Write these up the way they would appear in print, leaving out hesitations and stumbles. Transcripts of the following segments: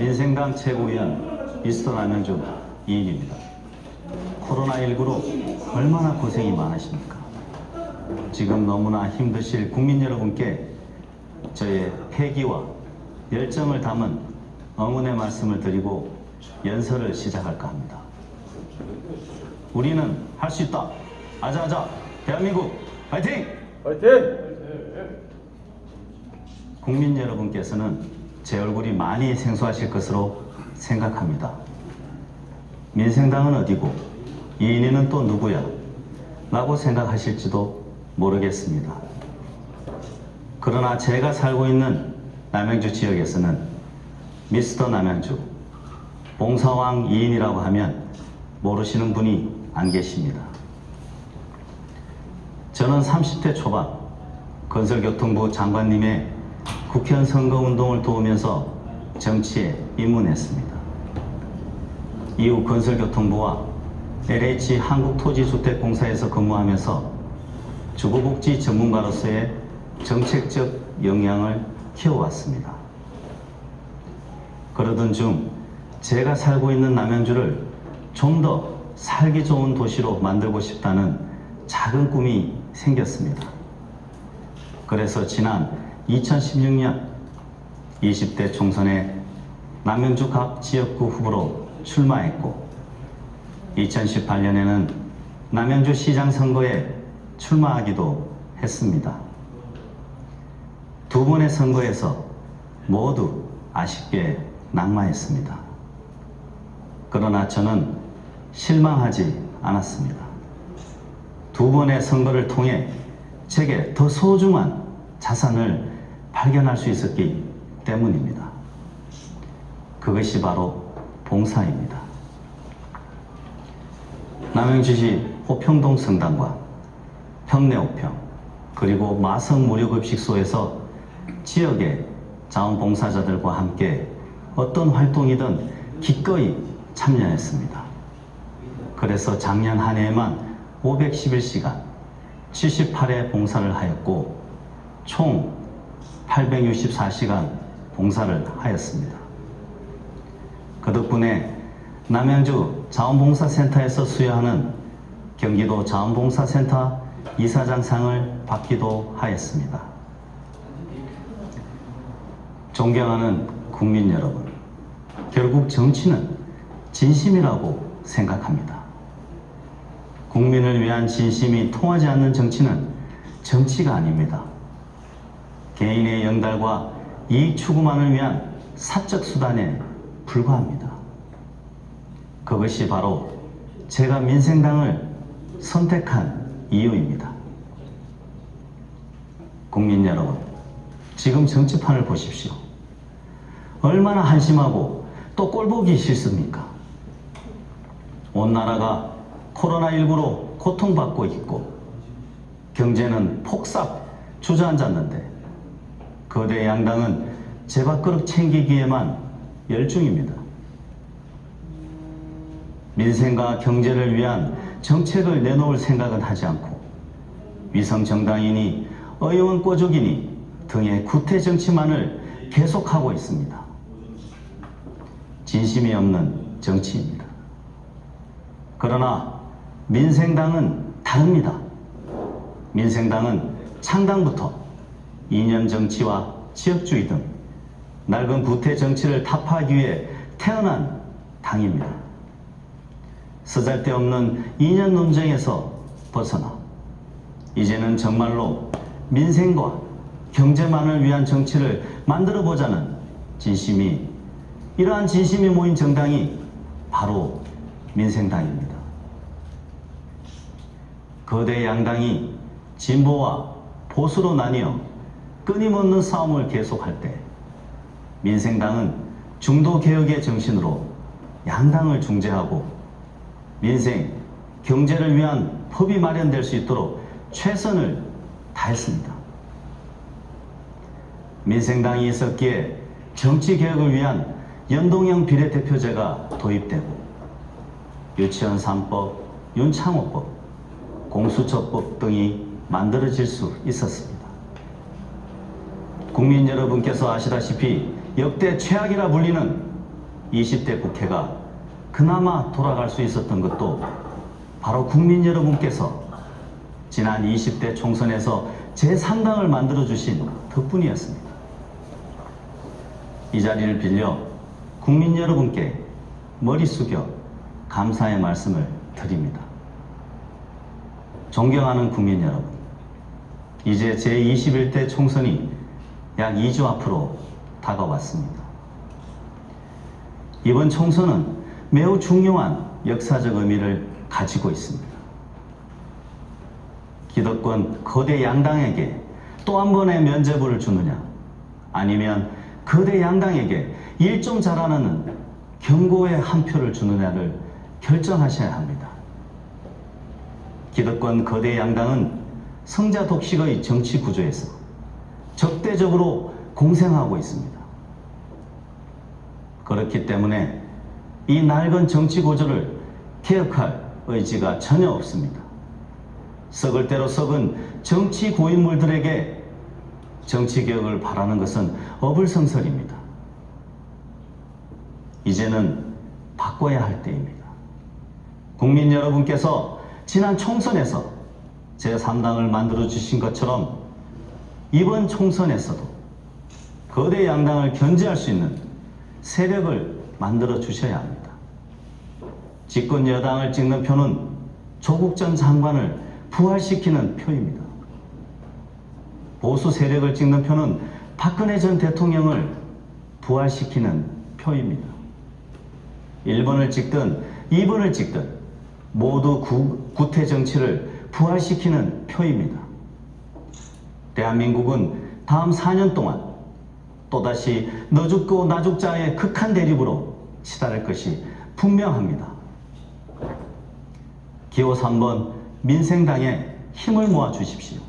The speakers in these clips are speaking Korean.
민생당 최고위원 미스터 남양주 이인입니다. 코로나19로 얼마나 고생이 많으십니까? 지금 너무나 힘드실 국민 여러분께 저의 패기와 열정을 담은 응원의 말씀을 드리고 연설을 시작할까 합니다. 우리는 할 수 있다. 아자아자 대한민국 파이팅! 파이팅! 국민 여러분께서는 제 얼굴이 많이 생소하실 것으로 생각합니다. 민생당은 어디고 이인희는 또 누구야? 라고 생각하실지도 모르겠습니다. 그러나 제가 살고 있는 남양주 지역에서는 미스터 남양주, 봉사왕 이인이라고 하면 모르시는 분이 안 계십니다. 저는 30대 초반 건설교통부 장관님의 국회의원 선거운동을 도우면서 정치에 입문했습니다. 이후 건설교통부와 LH 한국토지주택공사에서 근무하면서 주거복지 전문가로서의 정책적 역량을 키워왔습니다. 그러던 중 제가 살고 있는 남양주를 좀 더 살기 좋은 도시로 만들고 싶다는 작은 꿈이 생겼습니다. 그래서 지난 2016년 20대 총선에 남양주 각 지역구 후보로 출마했고 2018년에는 남양주 시장 선거에 출마하기도 했습니다. 두 번의 선거에서 모두 아쉽게 낙마했습니다. 그러나 저는 실망하지 않았습니다. 두 번의 선거를 통해 제게 더 소중한 자산을 발견할 수 있었기 때문입니다. 그것이 바로 봉사입니다. 남양주시 호평동 성당과 평내호평 그리고 마성 무료급식소에서 지역의 자원봉사자들과 함께 어떤 활동이든 기꺼이 참여했습니다. 그래서 작년 한 해에만 511시간 78회 봉사를 하였고 총 864시간 봉사를 하였습니다. 그 덕분에 남양주 자원봉사센터에서 수여하는 경기도 자원봉사센터 이사장상을 받기도 하였습니다. 존경하는 국민 여러분, 결국 정치는 진심이라고 생각합니다. 국민을 위한 진심이 통하지 않는 정치는 정치가 아닙니다. 개인의 영달과 이익 추구만을 위한 사적 수단에 불과합니다. 그것이 바로 제가 민생당을 선택한 이유입니다. 국민 여러분, 지금 정치판을 보십시오. 얼마나 한심하고 또 꼴보기 싫습니까? 온 나라가 코로나19로 고통받고 있고 경제는 폭삭 주저앉았는데 거대 양당은 제밥그릇 챙기기에만 열중입니다. 민생과 경제를 위한 정책을 내놓을 생각은 하지 않고 위성정당이니 의원 꼬족이니 등의 구태 정치만을 계속하고 있습니다. 진심이 없는 정치입니다. 그러나 민생당은 다릅니다. 민생당은 창당부터 이념 정치와 지역주의 등 낡은 구태 정치를 타파하기 위해 태어난 당입니다. 쓰잘데없는 이념 논쟁에서 벗어나 이제는 정말로 민생과 경제만을 위한 정치를 만들어보자는 진심이, 이러한 진심이 모인 정당이 바로 민생당입니다. 거대 양당이 진보와 보수로 나뉘어 끊임없는 싸움을 계속할 때 민생당은 중도개혁의 정신으로 양당을 중재하고 민생, 경제를 위한 법이 마련될 수 있도록 최선을 다했습니다. 민생당이 있었기에 정치개혁을 위한 연동형 비례대표제가 도입되고 유치원 3법, 윤창호법, 공수처법 등이 만들어질 수 있었습니다. 국민 여러분께서 아시다시피 역대 최악이라 불리는 20대 국회가 그나마 돌아갈 수 있었던 것도 바로 국민 여러분께서 지난 20대 총선에서 제3당을 만들어주신 덕분이었습니다. 이 자리를 빌려 국민 여러분께 머리 숙여 감사의 말씀을 드립니다. 존경하는 국민 여러분, 이제 제21대 총선이 약 2주 앞으로 다가왔습니다. 이번 총선은 매우 중요한 역사적 의미를 가지고 있습니다. 기득권 거대 양당에게 또 한 번의 면죄부를 주느냐, 아니면 거대 양당에게 일 좀 잘하는 경고의 한 표를 주느냐를 결정하셔야 합니다. 기득권 거대 양당은 성자 독식의 정치 구조에서 적대적으로 공생하고 있습니다. 그렇기 때문에 이 낡은 정치 구조를 개혁할 의지가 전혀 없습니다. 썩을 대로 썩은 정치 고인물들에게 정치 개혁을 바라는 것은 어불성설입니다. 이제는 바꿔야 할 때입니다. 국민 여러분께서 지난 총선에서 제3당을 만들어 주신 것처럼 이번 총선에서도 거대 양당을 견제할 수 있는 세력을 만들어 주셔야 합니다. 집권 여당을 찍는 표는 조국 전 장관을 부활시키는 표입니다. 보수 세력을 찍는 표는 박근혜 전 대통령을 부활시키는 표입니다. 1번을 찍든 2번을 찍든 모두 구태 정치를 부활시키는 표입니다. 대한민국은 다음 4년 동안 또다시 너 죽고 나 죽자의 극한 대립으로 치달을 것이 분명합니다. 기호 3번 민생당에 힘을 모아 주십시오.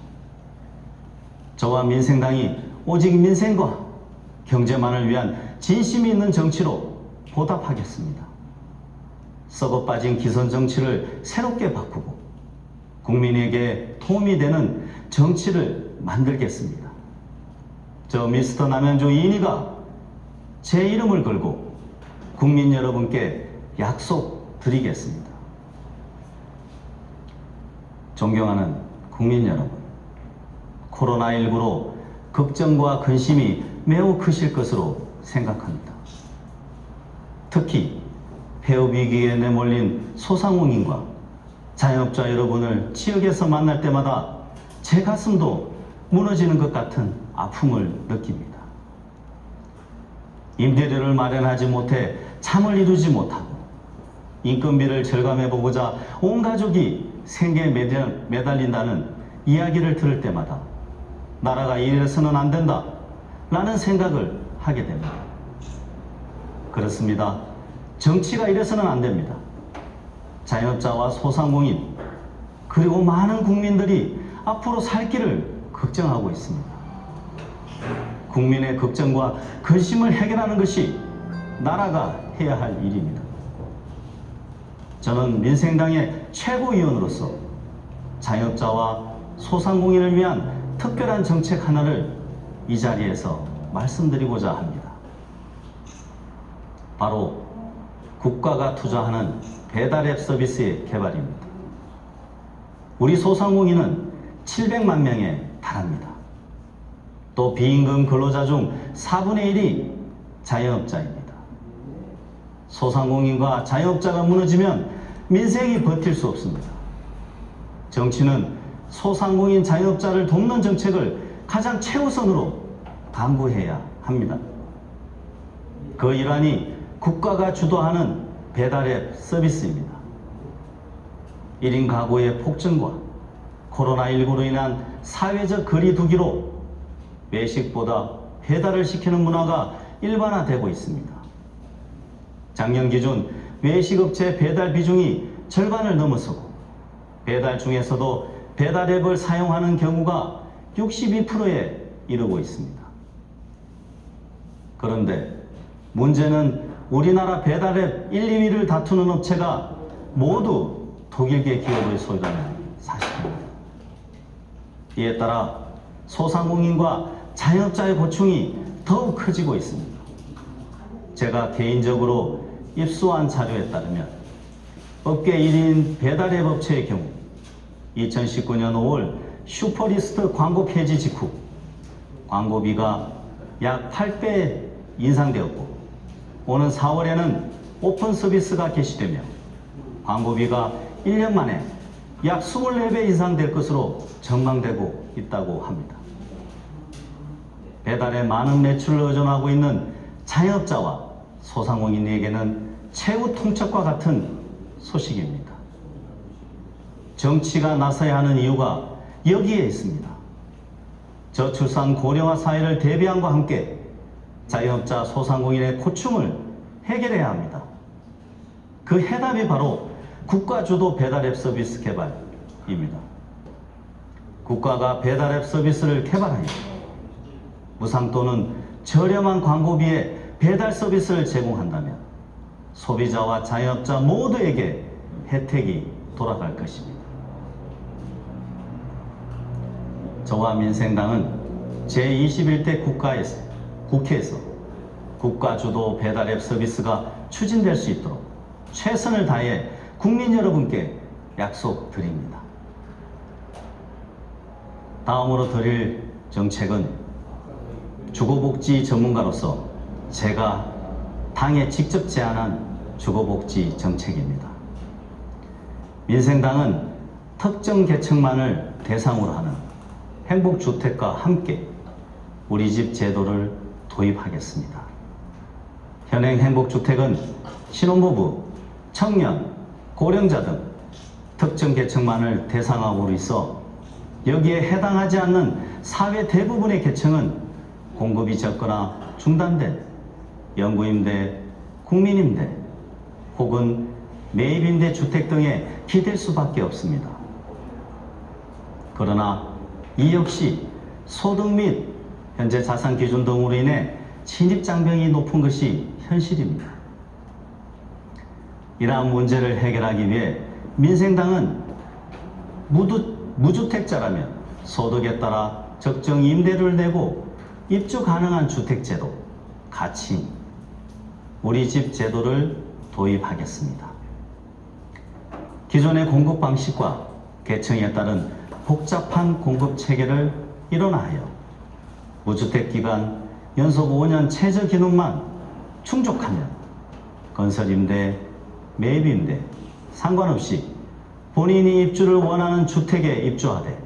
저와 민생당이 오직 민생과 경제만을 위한 진심이 있는 정치로 보답하겠습니다. 썩어 빠진 기선 정치를 새롭게 바꾸고 국민에게 도움이 되는 정치를 만들겠습니다. 저 미스터 남양주 이인희가 제 이름을 걸고 국민 여러분께 약속드리겠습니다. 존경하는 국민 여러분, 코로나19로 걱정과 근심이 매우 크실 것으로 생각합니다. 특히 폐업 위기에 내몰린 소상공인과 자영업자 여러분을 지역에서 만날 때마다 제 가슴도 무너지는 것 같은 아픔을 느낍니다. 임대료를 마련하지 못해 잠을 이루지 못하고 인건비를 절감해보고자 온 가족이 생계에 매달린다는 이야기를 들을 때마다 나라가 이래서는 안 된다 라는 생각을 하게 됩니다. 그렇습니다. 정치가 이래서는 안 됩니다. 자영업자와 소상공인 그리고 많은 국민들이 앞으로 살 길을 걱정하고 있습니다. 국민의 걱정과 근심을 해결하는 것이 나라가 해야 할 일입니다. 저는 민생당의 최고위원으로서 자영업자와 소상공인을 위한 특별한 정책 하나를 이 자리에서 말씀드리고자 합니다. 바로 국가가 투자하는 배달앱 서비스의 개발입니다. 우리 소상공인은 700만 명에 달합니다. 또 비임금 근로자 중 4분의 1이 자영업자입니다. 소상공인과 자영업자가 무너지면 민생이 버틸 수 없습니다. 정치는 소상공인 자영업자를 돕는 정책을 가장 최우선으로 강구해야 합니다. 그 일환이 국가가 주도하는 배달앱 서비스입니다. 1인 가구의 폭증과 코로나19로 인한 사회적 거리두기로 외식보다 배달을 시키는 문화가 일반화되고 있습니다. 작년 기준 외식업체 배달 비중이 절반을 넘어서고 배달 중에서도 배달앱을 사용하는 경우가 62%에 이르고 있습니다. 그런데 문제는 우리나라 배달앱 1, 2위를 다투는 업체가 모두 독일계 기업의 소유라는 사실입니다. 이에 따라 소상공인과 자영업자의 고충이 더욱 커지고 있습니다. 제가 개인적으로 입수한 자료에 따르면 업계 1인 배달앱 업체의 경우 2019년 5월 슈퍼리스트 광고 폐지 직후 광고비가 약 8배 인상되었고, 오는 4월에는 오픈 서비스가 개시되며 광고비가 1년 만에 약 24배 인상될 것으로 전망되고 있다고 합니다. 배달에 많은 매출을 의존하고 있는 자영업자와 소상공인에게는 최후 통첩과 같은 소식입니다. 정치가 나서야 하는 이유가 여기에 있습니다. 저출산 고령화 사회를 대비함과 함께 자영업자 소상공인의 고충을 해결해야 합니다. 그 해답이 바로 국가주도 배달앱 서비스 개발입니다. 국가가 배달앱 서비스를 개발하여 무상 또는 저렴한 광고비에 배달 서비스를 제공한다면 소비자와 자영업자 모두에게 혜택이 돌아갈 것입니다. 저와 민생당은 제21대 국회에서 국가주도 배달앱 서비스가 추진될 수 있도록 최선을 다해 국민 여러분께 약속드립니다. 다음으로 드릴 정책은 주거복지 전문가로서 제가 당에 직접 제안한 주거복지 정책입니다. 민생당은 특정 계층만을 대상으로 하는 행복주택과 함께 우리집 제도를 도입하겠습니다. 현행 행복주택은 신혼부부, 청년, 고령자 등 특정 계층만을 대상으로 있어 여기에 해당하지 않는 사회 대부분의 계층은 공급이 적거나 중단된 영구임대, 국민임대 혹은 매입임대 주택 등에 기댈 수밖에 없습니다. 그러나 이 역시 소득 및 현재 자산 기준 등으로 인해 진입장벽이 높은 것이 현실입니다. 이러한 문제를 해결하기 위해 민생당은 무주택자라면 소득에 따라 적정 임대료를 내고 입주 가능한 주택제도, 가칭, 우리집 제도를 도입하겠습니다. 기존의 공급 방식과 계층에 따른 복잡한 공급 체계를 일원화하여 무주택 기간 연속 5년 최저 기능만 충족하면 건설임대, 매입임대 상관없이 본인이 입주를 원하는 주택에 입주하되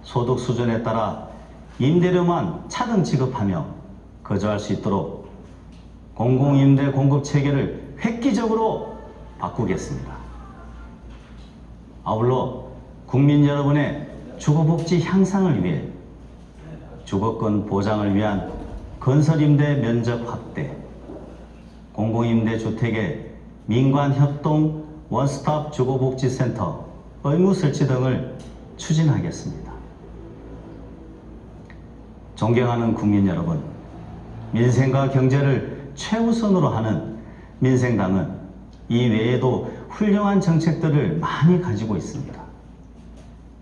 소득 수준에 따라 임대료만 차등 지급하며 거주할 수 있도록 공공임대 공급 체계를 획기적으로 바꾸겠습니다. 아울러 국민 여러분의 주거복지 향상을 위해 주거권 보장을 위한 건설임대 면적 확대, 공공임대주택의 민관협동 원스톱 주거복지센터 의무 설치 등을 추진하겠습니다. 존경하는 국민 여러분, 민생과 경제를 최우선으로 하는 민생당은 이 외에도 훌륭한 정책들을 많이 가지고 있습니다.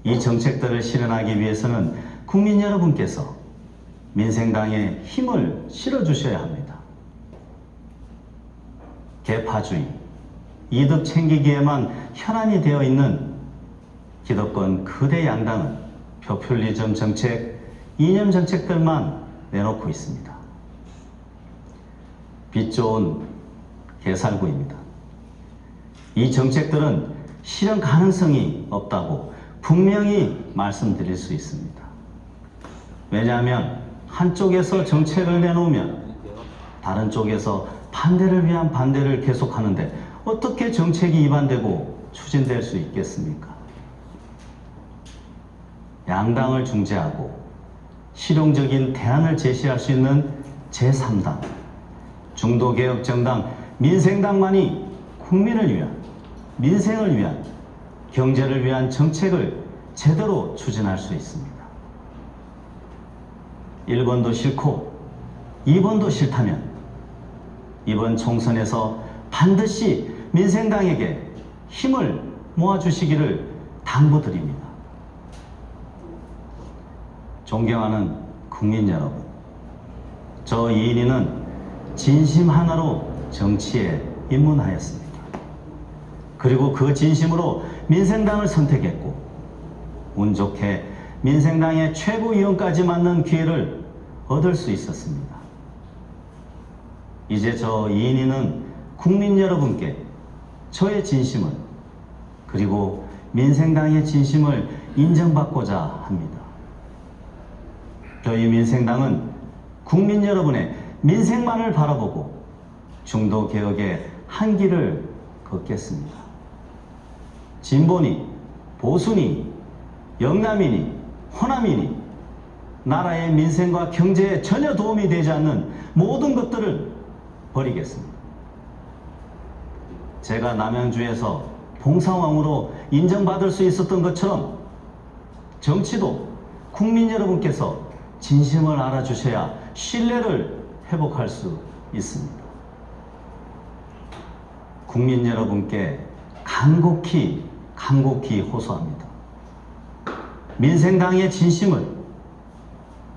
이 정책들을 실현하기 위해서는 국민 여러분께서 민생당에 힘을 실어주셔야 합니다. 계파주의, 이득 챙기기에만 혈안이 되어 있는 기득권 거대 양당은 포퓰리즘 정책, 이념 정책들만 내놓고 있습니다. 빛 좋은 개살구입니다. 이 정책들은 실현 가능성이 없다고 분명히 말씀드릴 수 있습니다. 왜냐하면 한쪽에서 정책을 내놓으면 다른 쪽에서 반대를 위한 반대를 계속하는데 어떻게 정책이 입안되고 추진될 수 있겠습니까? 양당을 중재하고 실용적인 대안을 제시할 수 있는 제3당, 중도개혁정당 민생당만이 국민을 위한, 민생을 위한, 경제를 위한 정책을 제대로 추진할 수 있습니다. 1번도 싫고 2번도 싫다면 이번 총선에서 반드시 민생당에게 힘을 모아주시기를 당부드립니다. 존경하는 국민 여러분, 저 이인희는 진심 하나로 정치에 입문하였습니다. 그리고 그 진심으로 민생당을 선택했고 운 좋게 민생당의 최고위원까지 맡는 기회를 얻을 수 있었습니다. 이제 저 이인희는 국민 여러분께 저의 진심을 그리고 민생당의 진심을 인정받고자 합니다. 저희 민생당은 국민 여러분의 민생만을 바라보고 중도개혁의 한 길을 걷겠습니다. 진보니 보수니 영남이니 호남이니 나라의 민생과 경제에 전혀 도움이 되지 않는 모든 것들을 버리겠습니다. 제가 남양주에서 봉사왕으로 인정받을 수 있었던 것처럼 정치도 국민 여러분께서 진심을 알아주셔야 신뢰를 회복할 수 있습니다. 국민 여러분께 간곡히 호소합니다. 민생당의 진심을,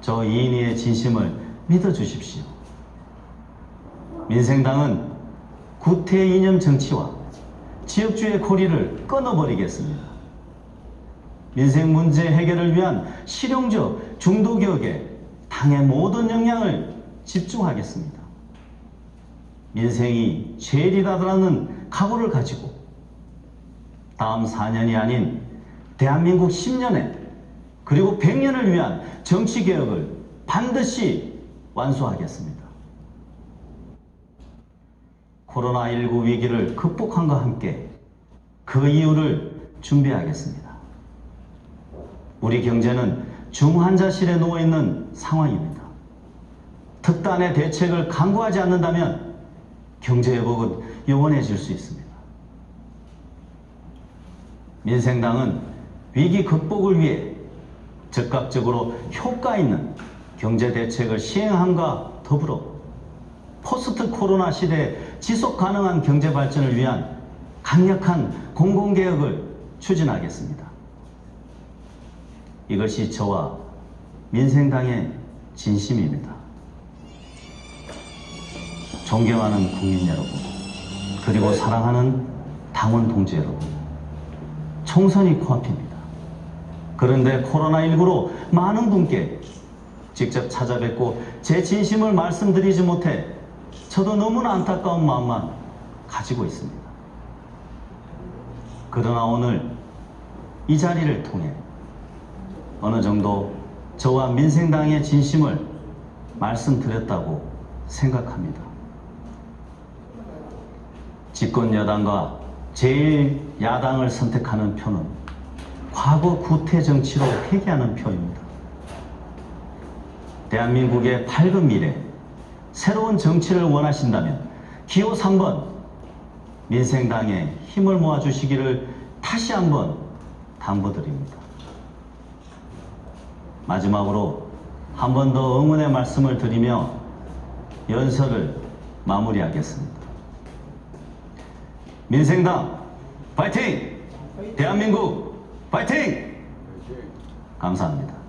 저 이인희의 진심을 믿어주십시오. 민생당은 구태 이념 정치와 지역주의 고리를 끊어버리겠습니다. 민생 문제 해결을 위한 실용적 중도개혁에 당의 모든 역량을 집중하겠습니다. 민생이 제일이라는 각오를 가지고 다음 4년이 아닌 대한민국 10년에 그리고 100년을 위한 정치개혁을 반드시 완수하겠습니다. 코로나19 위기를 극복함과 함께 그 이유를 준비하겠습니다. 우리 경제는 중환자실에 누워있는 상황입니다. 특단의 대책을 강구하지 않는다면 경제회복은 영원해질 수 있습니다. 민생당은 위기 극복을 위해 즉각적으로 효과 있는 경제대책을 시행함과 더불어 포스트 코로나 시대에 지속 가능한 경제 발전을 위한 강력한 공공개혁을 추진하겠습니다. 이것이 저와 민생당의 진심입니다. 존경하는 국민 여러분, 그리고 사랑하는 당원 동지 여러분, 총선이 코앞입니다. 그런데 코로나19로 많은 분께 직접 찾아뵙고 제 진심을 말씀드리지 못해 저도 너무나 안타까운 마음만 가지고 있습니다. 그러나 오늘 이 자리를 통해 어느 정도 저와 민생당의 진심을 말씀드렸다고 생각합니다. 집권 여당과 제1야당을 선택하는 표는 과거 구태 정치로 회귀하는 표입니다. 대한민국의 밝은 미래, 새로운 정치를 원하신다면 기호 3번 민생당에 힘을 모아주시기를 다시 한번 당부드립니다. 마지막으로 한 번 더 응원의 말씀을 드리며 연설을 마무리하겠습니다. 민생당 파이팅! 대한민국 파이팅! 감사합니다.